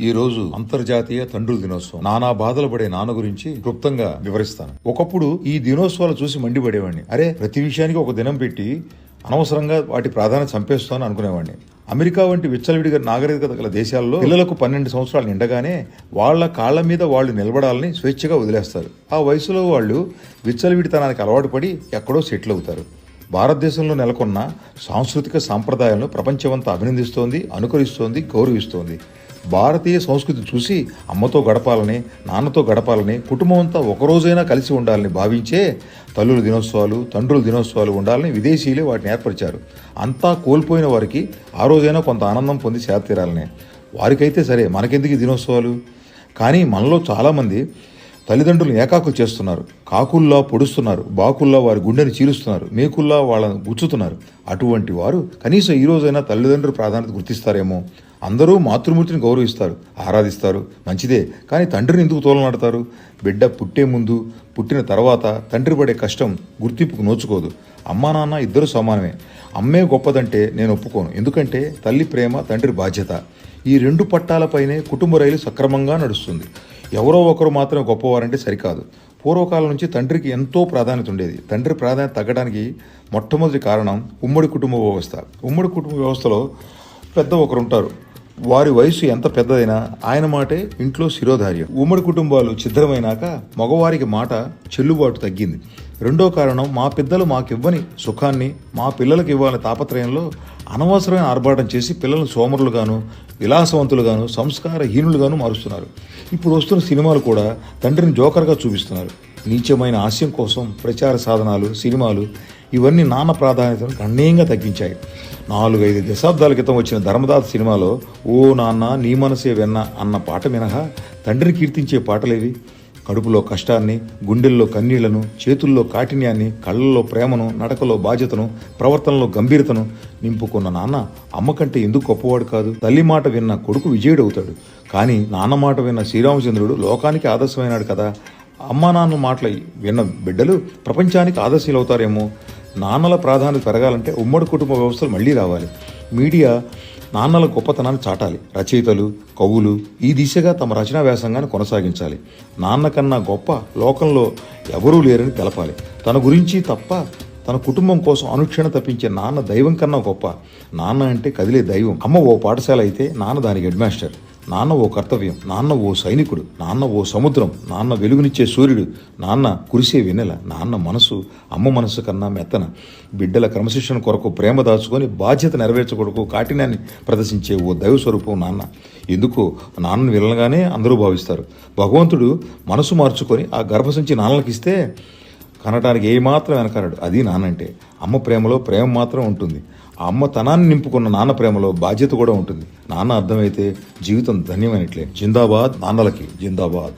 ఈ రోజు అంతర్జాతీయ తండ్రుల దినోత్సవం. నానా బాధలు పడే నాన్న గురించి క్లుప్తంగా వివరిస్తాను. ఒకప్పుడు ఈ దినోత్సవాలు చూసి మండిపడేవాడిని. అరే, ప్రతి విషయానికి ఒక దినం పెట్టి అనవసరంగా వాటి ప్రాధాన్యత చంపేస్తాను అనుకునేవాడిని. అమెరికా వంటి విచ్చలవిడిగా నాగరికత గల దేశాల్లో పిల్లలకు 12 సంవత్సరాలు నిండగానే వాళ్ల కాళ్ల మీద వాళ్లు నిలబడాలని స్వేచ్ఛగా వదిలేస్తారు. ఆ వయసులో వాళ్లు విచ్చలవిడితనానికి అలవాటు పడి ఎక్కడో సెటిల్ అవుతారు. భారతదేశంలో నెలకొన్న సాంస్కృతిక సాంప్రదాయాలను ప్రపంచమంతా అభినందిస్తోంది, అనుకరిస్తోంది, గౌరవిస్తోంది. భారతీయ సంస్కృతి చూసి అమ్మతో గడపాలని, నాన్నతో గడపాలని, కుటుంబం అంతా ఒకరోజైనా కలిసి ఉండాలని భావించే తల్లుల దినోత్సవాలు, తండ్రుల దినోత్సవాలు ఉండాలని విదేశీయులే వాటిని ఏర్పరిచారు. అంతా కోల్పోయిన వారికి ఆ రోజైనా కొంత ఆనందం పొంది చేతీరాలనే. వారికైతే సరే, మనకెందుకు ఈ దినోత్సవాలు? కానీ మనలో చాలామంది తల్లిదండ్రులు ఏకాకులు చేస్తున్నారు. కాకుల్లా పొడుస్తున్నారు, బాకుల్లా వారి గుండెని చీలుస్తున్నారు, మేకుల్లా వాళ్ళని గుచ్చుతున్నారు. అటువంటి వారు కనీసం ఈ రోజైనా తల్లిదండ్రుల ప్రాధాన్యత గుర్తిస్తారేమో. అందరూ మాతృమూర్తిని గౌరవిస్తారు, ఆరాధిస్తారు, మంచిదే. కానీ తండ్రిని ఎందుకు తోలనాడతారు? బిడ్డ పుట్టే ముందు, పుట్టిన తర్వాత తండ్రి పడే కష్టం గుర్తింపుకు నోచుకోదు. అమ్మా నాన్న ఇద్దరు సమానమే. అమ్మే గొప్పదంటే నేను ఒప్పుకోను. ఎందుకంటే తల్లి ప్రేమ, తండ్రి బాధ్యత, ఈ రెండు పట్టాలపైనే కుటుంబ రైలు సక్రమంగా నడుస్తుంది. ఎవరో ఒకరు మాత్రమే గొప్పవారంటే సరికాదు. పూర్వకాలం నుంచి తండ్రికి ఎంతో ప్రాధాన్యత ఉండేది. తండ్రి ప్రాధాన్యత తగ్గడానికి మొట్టమొదటి కారణం ఉమ్మడి కుటుంబ వ్యవస్థ. ఉమ్మడి కుటుంబ వ్యవస్థలో పెద్ద ఒకరుంటారు. వారి వయసు ఎంత పెద్దదైనా ఆయన మాటే ఇంట్లో శిరోధార్యం. ఉమ్మడి కుటుంబాలు ఛిద్రమైనాక మగవారికి మాట చెల్లుబాటు తగ్గింది. రెండో కారణం, మా పెద్దలు మాకివ్వని సుఖాన్ని మా పిల్లలకు ఇవ్వాలని తాపత్రయంలో అనవసరమైన ఆర్భాటం చేసి పిల్లలను సోమరులుగాను, విలాసవంతులుగాను, సంస్కారహీనులుగాను మారుస్తున్నారు. ఇప్పుడు వస్తున్న సినిమాలు కూడా తండ్రిని జోకర్గా చూపిస్తున్నారు. నీచమైన హాస్యం కోసం ప్రచార సాధనాలు, సినిమాలు ఇవన్నీ నాన్న ప్రాధాన్యతను గణనీయంగా తగ్గించాయి. 4-5 దశాబ్దాల క్రితం వచ్చిన ధర్మదాత సినిమాలో ఓ నాన్న నీ మనసే వెన్న అన్న పాట మినహా తండ్రిని కీర్తించే పాటలేవి? కడుపులో కష్టాన్ని, గుండెల్లో కన్నీళ్లను, చేతుల్లో కాఠిన్యాన్ని, కళ్ళల్లో ప్రేమను, నడకలో బాధ్యతను, ప్రవర్తనలో గంభీరతను నింపుకున్న నాన్న అమ్మ కంటే ఎందుకు గొప్పవాడు కాదు? తల్లి మాట విన్న కొడుకు విజయుడవుతాడు. కానీ నాన్న మాట విన్న శ్రీరామచంద్రుడు లోకానికి ఆదర్శమైనాడు కదా. అమ్మా నాన్న మాటలు విన్న బిడ్డలు ప్రపంచానికి ఆదర్శీలవుతారేమో. నాన్నల ప్రాధాన్యత పెరగాలంటే ఉమ్మడి కుటుంబ వ్యవస్థలు మళ్లీ రావాలి. మీడియా నాన్నల గొప్పతనాన్ని చాటాలి. రచయితలు, కవులు ఈ దిశగా తమ రచనా వ్యాసంగాన్ని కొనసాగించాలి. నాన్న కన్నా గొప్ప లోకంలో ఎవరూ లేరని తెలపాలి. తన గురించి తప్ప తన కుటుంబం కోసం అనుక్షణ తప్పించే నాన్న దైవం కన్నా గొప్ప. నాన్న అంటే కదిలే దైవం. అమ్మ ఓ పాఠశాల అయితే నాన్న దానికి హెడ్ మాస్టర్. నాన్న ఓ కర్తవ్యం, నాన్న ఓ సైనికుడు, నాన్న ఓ సముద్రం, నాన్న వెలుగునిచ్చే సూర్యుడు, నాన్న కురిసే వెన్నెల. నాన్న మనసు అమ్మ మనసు కన్నా మెత్తన. బిడ్డల క్రమశిక్షణ కొరకు ప్రేమ దాచుకొని బాధ్యత నెరవేర్చకొరకు కాఠిన్యాన్ని ప్రదర్శించే ఓ దైవ స్వరూపం నాన్న. ఎందుకో నాన్నను విలనగానే అందరూ భావిస్తారు. భగవంతుడు మనసు మార్చుకొని ఆ గర్భసంచి నాన్నలకిస్తే కనటానికి ఏమాత్రం వెనకారాడు. అది నాన్నంటే. అమ్మ ప్రేమలో ప్రేమ మాత్రం ఉంటుంది. ఆ అమ్మ తనాన్ని నింపుకున్న నాన్న ప్రేమలో బాధ్యత కూడా ఉంటుంది. నాన్న అర్థమైతే జీవితం ధన్యమైనట్లే. జిందాబాద్ నాన్నలకి, జిందాబాద్.